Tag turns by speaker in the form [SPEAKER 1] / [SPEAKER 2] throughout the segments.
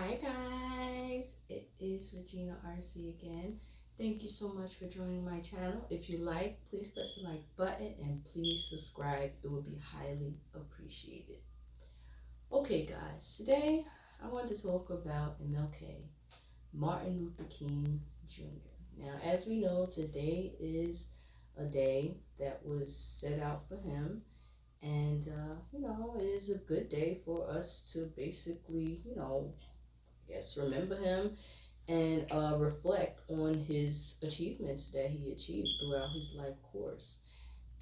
[SPEAKER 1] Hi guys, it is Regina Arce again. Thank you so much for joining my channel. If you like, please press the like button and please subscribe. It would be highly appreciated. Okay guys, today I want to talk about MLK, Martin Luther King Jr. Now, as we know, today is a day that was set out for him, and it is a good day for us to basically, yes, remember him and reflect on his achievements that he achieved throughout his life course.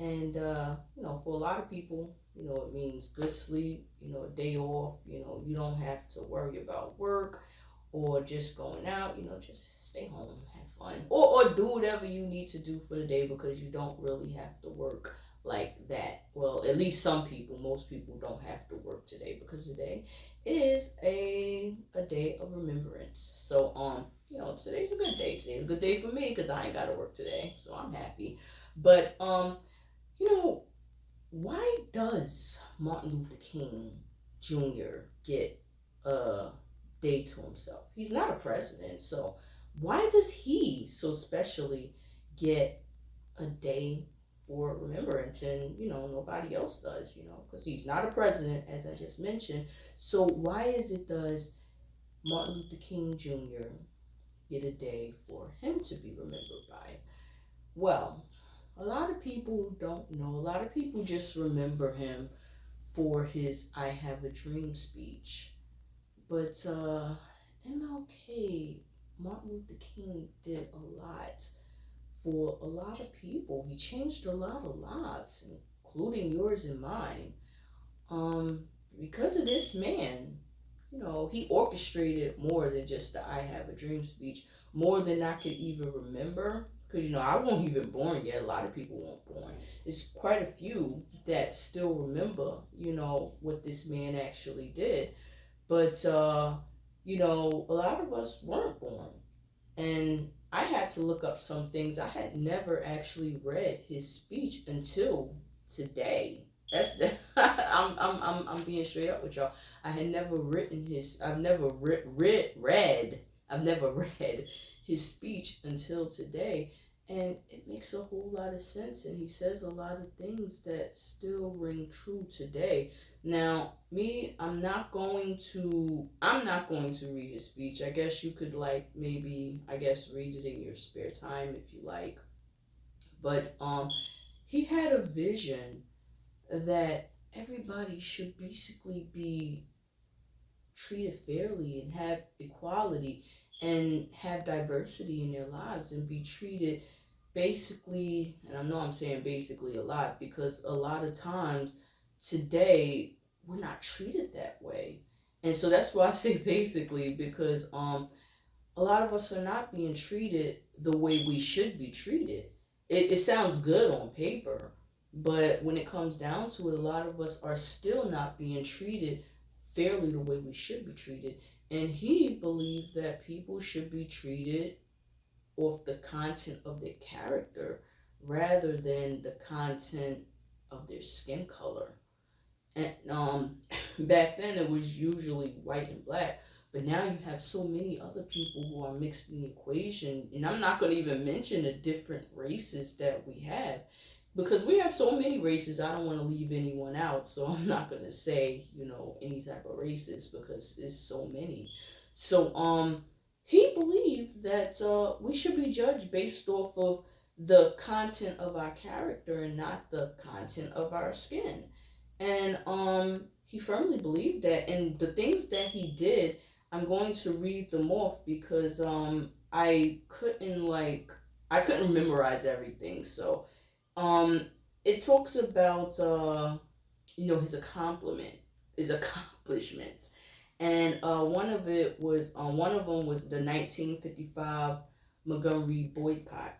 [SPEAKER 1] And, for a lot of people, it means good sleep, a day off, you don't have to worry about work or just going out, just stay home, have fun, or do whatever you need to do for the day because you don't really have to work like that. Well, at least some people, most people don't have to work today because today is a day of remembrance. So, today's a good day. Today's a good day for me because I ain't got to work today, so I'm happy. But, you know, why does Martin Luther King Jr. get a day to himself? He's not a president, so why does he so specially get a day for remembrance and nobody else does, because he's not a president, as I just mentioned. So why is it does Martin Luther King Jr. get a day for him to be remembered by? Well, a lot of people don't know. A lot of people just remember him for his I Have a Dream speech. But MLK, Martin Luther King, did a lot for a lot of people. He changed a lot of lives, including yours and mine. Um, because of this man, he orchestrated more than just the I Have a Dream speech, more than I could even remember. Because, I wasn't even born yet. A lot of people weren't born. It's quite a few that still remember, what this man actually did. But, a lot of us weren't born. And I had to look up some things. I had never actually read his speech until today. That's the I'm being straight up with y'all. I had never written his. I've never read. I've never read his speech until today, and it makes a whole lot of sense. And he says a lot of things that still ring true today. Now, me, I'm not going to read his speech. I guess you could maybe read it in your spare time if you like. But he had a vision that everybody should basically be treated fairly and have equality and have diversity in their lives and be treated basically, and I know I'm saying basically a lot because a lot of times today we're not treated that way. And so that's why I say basically because a lot of us are not being treated the way we should be treated. It sounds good on paper, but when it comes down to it, a lot of us are still not being treated fairly the way we should be treated. And he believed that people should be treated off the content of their character rather than the content of their skin color. And back then it was usually white and black, but now you have so many other people who are mixed in the equation. And I'm not going to even mention the different races that we have because we have so many races. I don't want to leave anyone out, so I'm not going to say any type of races because there's so many. So he believed that we should be judged based off of the content of our character and not the content of our skin. And he firmly believed that. And the things that he did, I'm going to read them off because I couldn't memorize everything. So um it talks about his accomplishments. And one of them was the 1955 Montgomery boycott,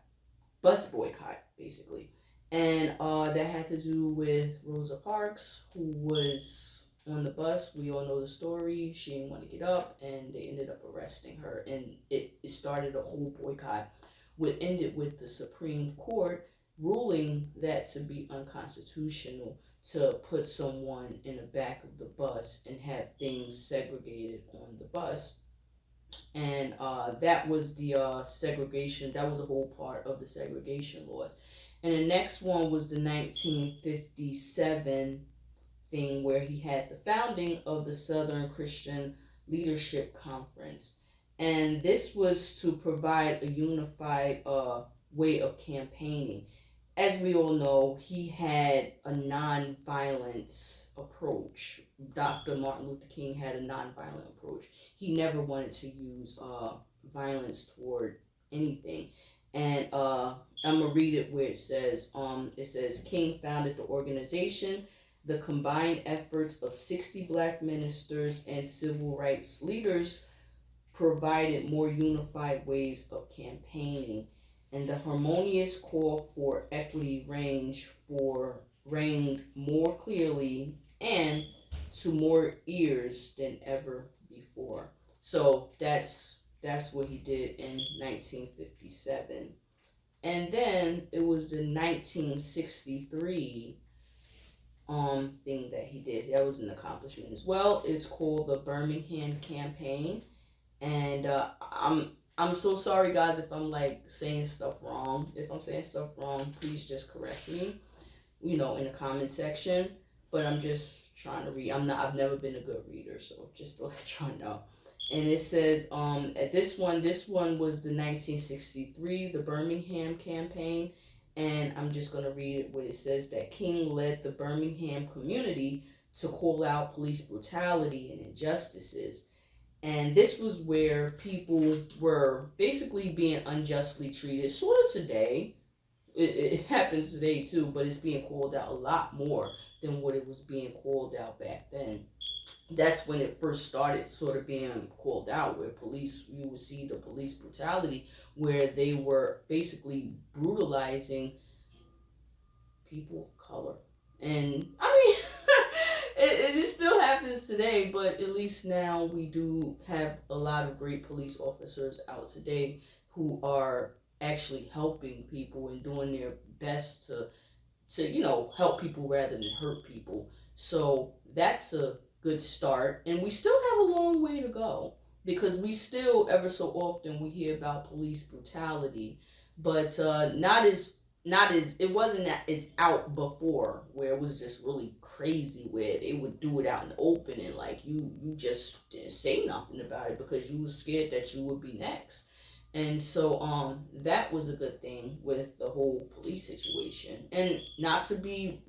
[SPEAKER 1] bus boycott, basically. And that had to do with Rosa Parks, who was on the bus. We all know the story. She didn't want to get up, and they ended up arresting her. And it started a whole boycott, which ended with the Supreme Court ruling that to be unconstitutional to put someone in the back of the bus and have things segregated on the bus. And that was the segregation. That was a whole part of the segregation laws. And the next one was the 1957 thing where he had the founding of the Southern Christian Leadership Conference. And this was to provide a unified way of campaigning. As we all know, he had a nonviolent approach. Dr. Martin Luther King had a nonviolent approach. He never wanted to use violence toward anything. And I'm gonna read it where it says King founded the organization. The combined efforts of 60 black ministers and civil rights leaders provided more unified ways of campaigning, and the harmonious call for equity reigned more clearly and to more ears than ever before. So that's what he did in 1957. And then it was the 1963 thing that he did. That was an accomplishment as well. It's called the Birmingham Campaign, and I'm so sorry, guys, if I'm like saying stuff wrong. If I'm saying stuff wrong, please just correct me, in the comment section. But I'm just trying to read. I've never been a good reader, so just to let y'all know. And it says at this one was the 1963 the Birmingham campaign, and I'm just gonna read it. What it says that King led the Birmingham community to call out police brutality and injustices, and this was where people were basically being unjustly treated, sort of today. It happens today too, but it's being called out a lot more than what it was being called out back then. That's when it first started sort of being called out, where you would see the police brutality, where they were basically brutalizing people of color. And I mean, it still happens today, but at least now we do have a lot of great police officers out today who are actually helping people and doing their best to help people rather than hurt people. So that's a good start, and we still have a long way to go, because we still ever so often we hear about police brutality, but not as it wasn't as out before, where it was just really crazy, where they would do it out in the open, and like you just didn't say nothing about it because you was scared that you would be next. And so that was a good thing with the whole police situation. And not to be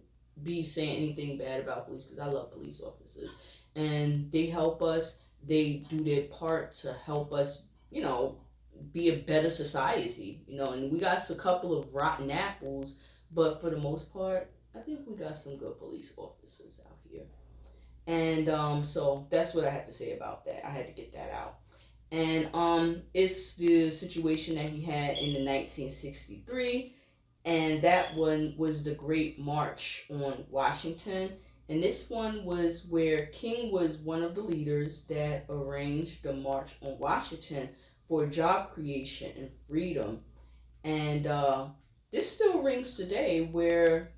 [SPEAKER 1] saying anything bad about police, because I love police officers and they help us. They do their part to help us, be a better society, and we got a couple of rotten apples, but for the most part, I think we got some good police officers out here. And so that's what I had to say about that. I had to get that out. And it's the situation that he had in the 1963, and that one was the Great March on Washington. And this one was where King was one of the leaders that arranged the March on Washington for job creation and freedom. And this still rings today, where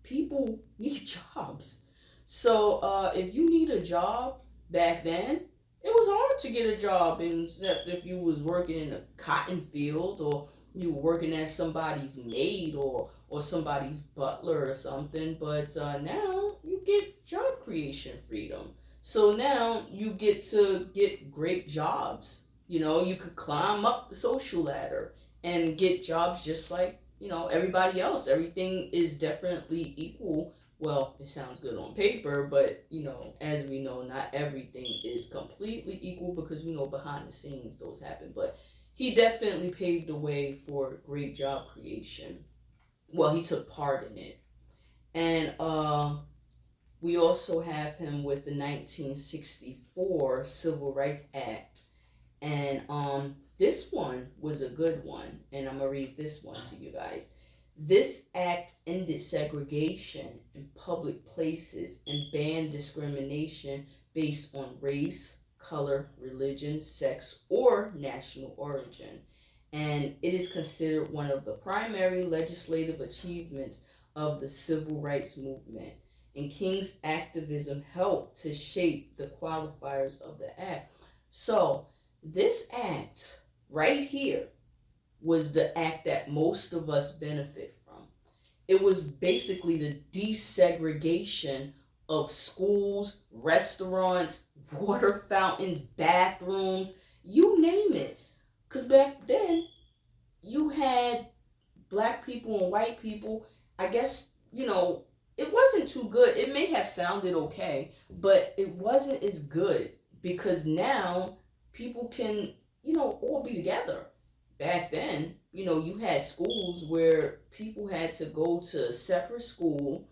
[SPEAKER 1] people need jobs. So if you need a job back then, it was hard to get a job, except if you was working in a cotton field, or you were working as somebody's maid, or somebody's butler or something. But now you get job creation freedom. So now you get to get great jobs. You could climb up the social ladder and get jobs just like everybody else. Everything is definitely equal. Well, it sounds good on paper, but as we know, not everything is completely equal, because behind the scenes those happen. But he definitely paved the way for great job creation. Well, he took part in it. And we also have him with the 1964 Civil Rights Act. And this one was a good one, and I'm gonna read this one to you guys. This act ended segregation in public places and banned discrimination based on race, color, religion, sex, or national origin. And it is considered one of the primary legislative achievements of the civil rights movement. And King's activism helped to shape the qualifiers of the act. So This act right here was the act that most of us benefit from. It was basically the desegregation of schools, restaurants, water fountains, bathrooms, you name it. Because back then, you had black people and white people. I guess, it wasn't too good. It may have sounded okay, but it wasn't as good because now people can, all be together. Back then, you had schools where people had to go to a separate school,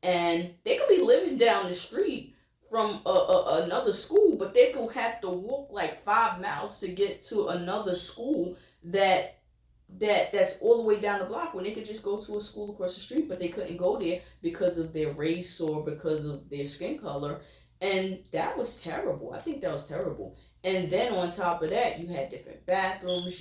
[SPEAKER 1] and they could be living down the street from another school, but they could have to walk like 5 miles to get to another school that's all the way down the block, when they could just go to a school across the street, but they couldn't go there because of their race or because of their skin color. And that was terrible. I think that was terrible. And then on top of that, you had different bathrooms.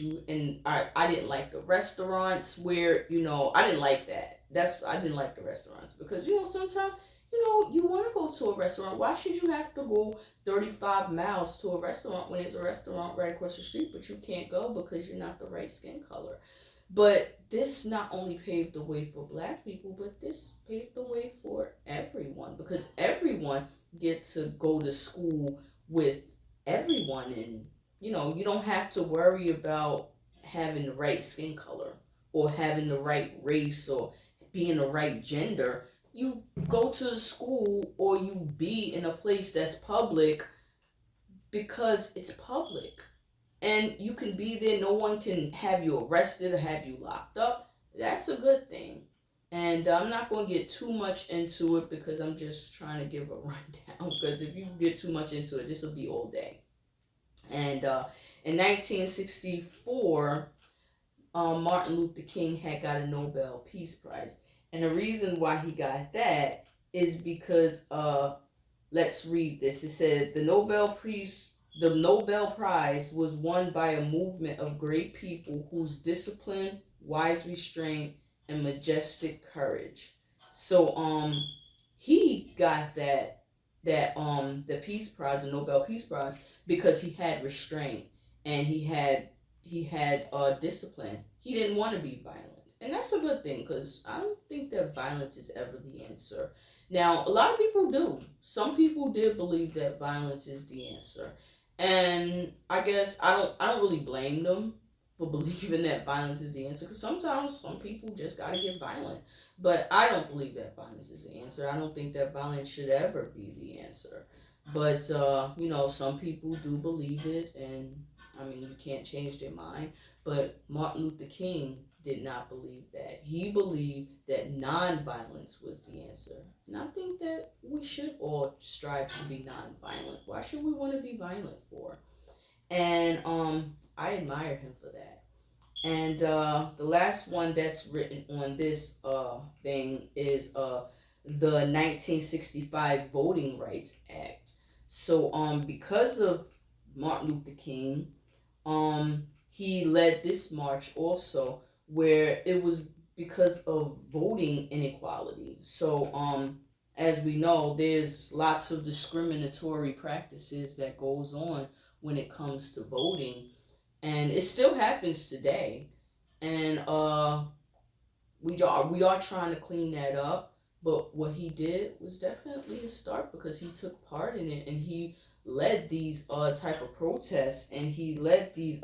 [SPEAKER 1] I didn't like the restaurants where, I didn't like that. I didn't like the restaurants because, sometimes, you want to go to a restaurant. Why should you have to go 35 miles to a restaurant when there's a restaurant right across the street, but you can't go because you're not the right skin color? But this not only paved the way for black people, but this paved the way for everyone, because everyone gets to go to school with everyone. And you don't have to worry about having the right skin color or having the right race or being the right gender. You go to the school or you be in a place that's public because it's public, and you can be there. No one can have you arrested or have you locked up. That's a good thing. And I'm not going to get too much into it because I'm just trying to give a rundown, because if you get too much into it, this will be all day. And in 1964, Martin Luther King had got a Nobel Peace Prize. And the reason why he got that is because, let's read this. It said, the Nobel Prize was won by a movement of great people whose discipline, wise restraint, and majestic courage. So he got the Peace Prize, the Nobel Peace Prize, because he had restraint, and he had discipline. He didn't want to be violent. And that's a good thing, because I don't think that violence is ever the answer. Now, a lot of people do. Some people did believe that violence is the answer. And I guess I don't really blame them for believing that violence is the answer, because sometimes some people just gotta get violent. But I don't believe that violence is the answer. I don't think that violence should ever be the answer. But some people do believe it, and I mean, you can't change their mind. But Martin Luther King did not believe that. He believed that nonviolence was the answer. And I think that we should all strive to be nonviolent. Why should we want to be violent for? And I admire him for that. And the last one that's written on this thing is the 1965 Voting Rights Act. So because of Martin Luther King, he led this march also, where it was because of voting inequality. So as we know, there's lots of discriminatory practices that goes on when it comes to voting, and it still happens today. And we are trying to clean that up. But what he did was definitely a start, because he took part in it, and he led these type of protests, and he led these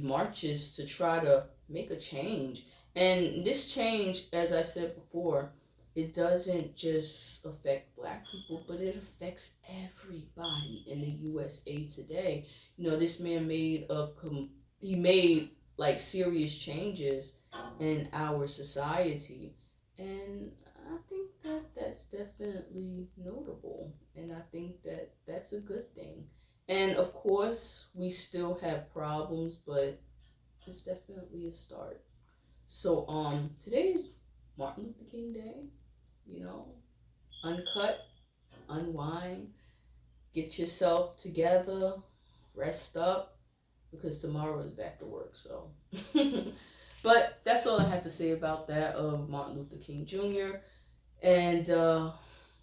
[SPEAKER 1] marches to try to make a change. And this change, as I said before, it doesn't just affect black people, but it affects everybody in the USA today. This man he made like serious changes in our society, and I think that that's definitely notable, and I think that that's a good thing. And of course, we still have problems, but it's definitely a start. So today is Martin Luther King Day. You know, uncut, unwind, get yourself together, rest up, because tomorrow is back to work. So, but that's all I have to say about that of Martin Luther King Jr. And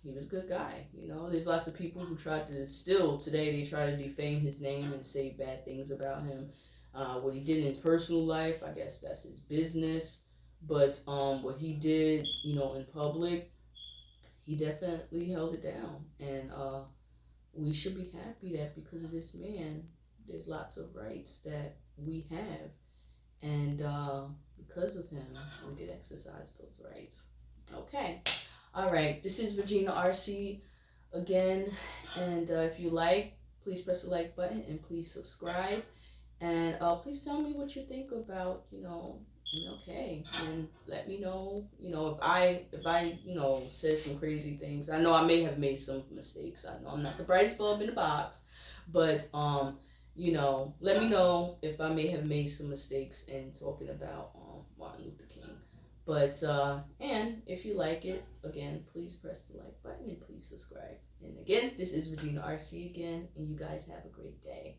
[SPEAKER 1] he was a good guy. You know, there's lots of people who tried to still today they try to defame his name and say bad things about him. What he did in his personal life, I guess that's his business. But what he did, you know, in public, he definitely held it down. And we should be happy that because of this man, there's lots of rights that we have. And because of him, we could exercise those rights. Okay. All right. This is Regina Arce again. And if you like, please press the like button and please subscribe. And please tell me what you think about, you know, MLK, and let me know, you know, if I you know said some crazy things. I know I may have made some mistakes. I know I'm not the brightest bulb in the box, but you know, let me know if I may have made some mistakes in talking about Martin Luther King. But and if you like it, again, please press the like button and please subscribe. And again, this is Regina RC again, and you guys have a great day.